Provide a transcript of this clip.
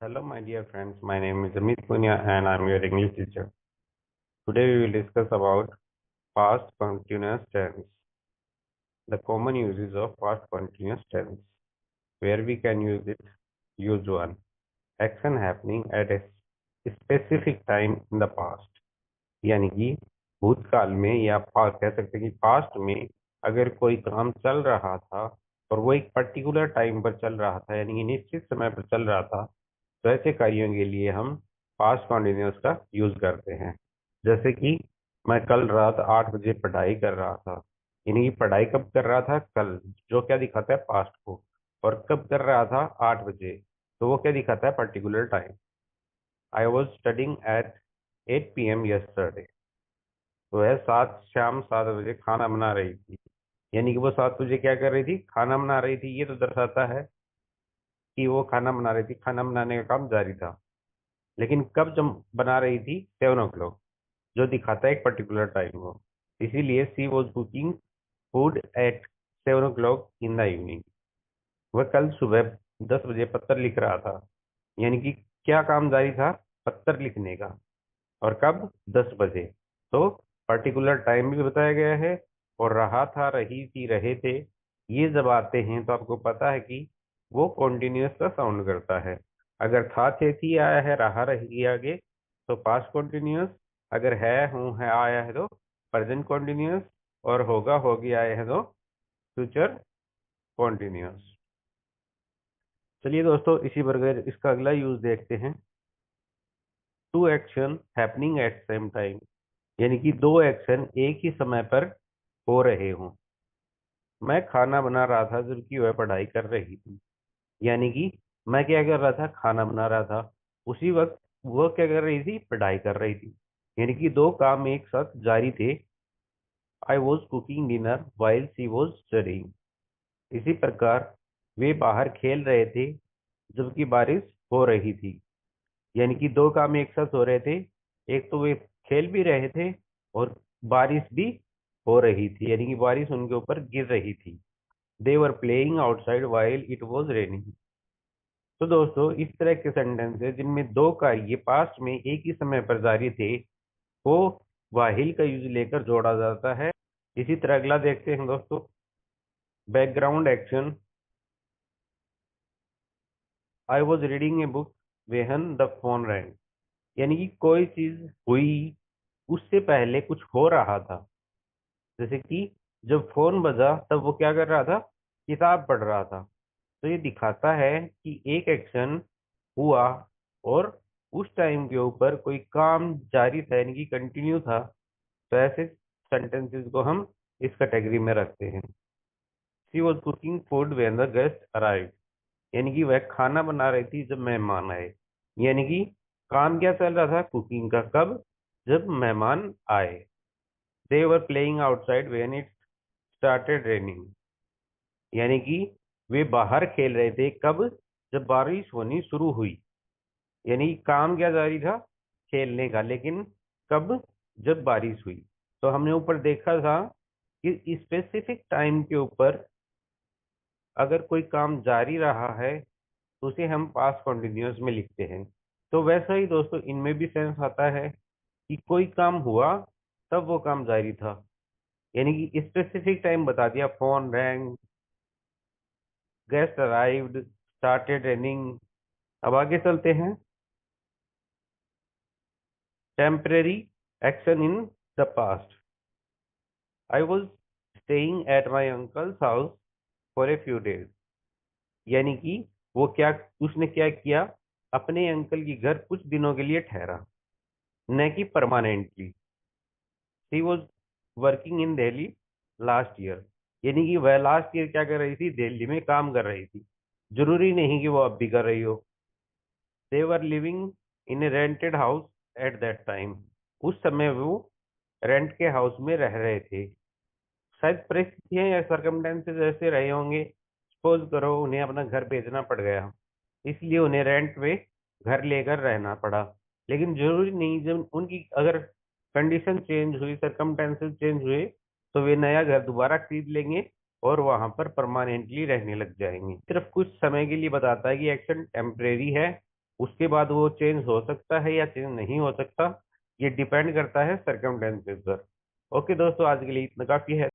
Hello, my dear friends. My name is Amit Punya and I'm your English teacher. Today we will discuss about past continuous tense, the common uses of past continuous tense, where we can use it. Use one. Action happening at a specific time in the past. यानी कि भूतकाल में या कह सकते हैं कि past में अगर कोई काम चल रहा था और वो एक पर्टिकुलर टाइम पर चल रहा था यानी कि निश्चित समय पर चल रहा था, तो ऐसे कार्यों के लिए हम पास्ट कॉन्टिन्यूस का यूज करते हैं। जैसे कि मैं कल रात 8 बजे पढ़ाई कर रहा था, यानी कि पढ़ाई कब कर रहा था? कल, जो क्या दिखाता है? पास्ट को। और कब कर रहा था? 8 बजे, तो वो क्या दिखाता है? Particular time. I was studying at 8 PM yesterday. तो है शाम 7 बजे खाना बना रही थी, यानी कि वो 7 बजे क्या कर रही थी? खाना बना रही थी। ये तो दर्शाता है कि वो खाना बना रही थी, खाना बनाने का काम जारी था। लेकिन कब जब बना रही थी? 7 o'clock, जो दिखाता है एक पर्टिकुलर टाइम को। इसीलिए she was cooking food at 7 o'clock in the evening. वह कल सुबह 10 बजे पत्र लिख रहा था, यानी कि क्या काम जारी था? पत्र लिखने का। और कब? 10 बजे। तो पर्टिकुलर टाइम भी बताया गया है, और रहा था, रही थी, रहे थे, ये जब आते हैं तो आपको पता है कि वो कॉन्टिन्यूस का साउंड करता है। अगर था, थे, थी आया है, रहा, रहेगी आगे, तो पास्ट कॉन्टिन्यूस। अगर है, हूँ, है आया है तो प्रेजेंट कॉन्टिन्यूस। और होगा, होगी आया है तो फ्यूचर कॉन्टिन्यूस। चलिए दोस्तों, इसी प्रकार इसका अगला यूज देखते हैं। Two action happening at same time, यानी कि दो एक्शन एक ही समय पर हो रहे हों। मैं खाना बना रहा था जबकि वह पढ़ाई कर रही थी, यानी कि मैं क्या कर रहा था? खाना बना रहा था, उसी वक्त वो क्या कर रही थी? पढ़ाई कर रही थी। यानी कि दो काम एक साथ जारी थे। I was cooking dinner while she was studying. इसी प्रकार वे बाहर खेल रहे थे जबकि बारिश हो रही थी, यानी कि दो काम एक साथ हो रहे थे। एक तो वे खेल भी रहे थे और बारिश भी हो रही थी, यानी कि बारिश उनके ऊपर गिर रही थी। They were playing outside while it was raining. तो दोस्तों, इस तरह के सेंटेंस है जिनमें दो कार्य पास्ट में एक ही समय पर जारी थे, वो वाहिल का यूज लेकर जोड़ा जाता है। इसी तरह अगला देखते हैं दोस्तों। Background action. I was reading a book वेहन the phone wrong, यानी कि कोई चीज हुई, उससे पहले कुछ हो रहा था। जैसे कि जब फोन बजा तब वो क्या कर रहा था? किताब पढ़ रहा था। तो ये दिखाता है कि एक एक्शन हुआ और उस टाइम के ऊपर कोई काम जारी था, यानी कि कंटिन्यू था। तो ऐसे सेंटेंसेस को हम इस कैटेगरी में रखते हैं। She was cooking food when the guest arrived, यानी कि वह खाना बना रही थी जब मेहमान आए। यानी कि काम क्या चल रहा था? कुकिंग का। कब? जब मेहमान आए। They were playing outside when it started raining, यानी कि वे बाहर खेल रहे थे। कब? जब बारिश होनी शुरू हुई। यानी कि काम क्या जारी था? खेलने का। लेकिन कब? जब बारिश हुई। तो हमने ऊपर देखा था कि स्पेसिफिक टाइम के ऊपर अगर कोई काम जारी रहा है तो उसे हम पास्ट कॉन्टिन्यूअस में लिखते हैं। तो वैसा ही दोस्तों इनमें भी सेंस आता है कि कोई काम हुआ तब वो काम जारी था, यानी कि स्पेसिफिक टाइम बता दिया। Phone wrong, guest arrived, started raining. अब आगे चलते हैं। Temporary action in the past. I was staying at my uncles house for a few days, यानी कि वो क्या, उसने क्या किया? अपने अंकल की घर कुछ दिनों के लिए ठहरा, न कि permanently. She was working in Delhi last year, यानी कि वह लास्ट ईयर क्या कर रही थी? दिल्ली में काम कर रही थी। जरूरी नहीं कि वो अब भी कर रही हो। They were living in a rented house at that time, उस समय वो रेंट के हाउस में रह रहे थे। शायद परिस्थितियां या सरकमस्टेंसेस ऐसे रहे होंगे, सपोज करो उन्हें अपना घर बेचना पड़ गया, इसलिए उन्हें रेंट पे घर लेकर रहना पड़ा। लेकिन जरूरी नहीं, जब उनकी अगर कंडीशन चेंज हुई, सरकमस्टेंसेस चेंज हुए, तो वे नया घर दोबारा खरीद लेंगे और वहां पर परमानेंटली रहने लग जाएंगे। सिर्फ कुछ समय के लिए बताता है कि एक्शन टेम्परेरी है, उसके बाद वो चेंज हो सकता है या चेंज नहीं हो सकता, ये डिपेंड करता है सर्कमस्टेंसेस पर। ओके दोस्तों, आज के लिए इतना काफी है।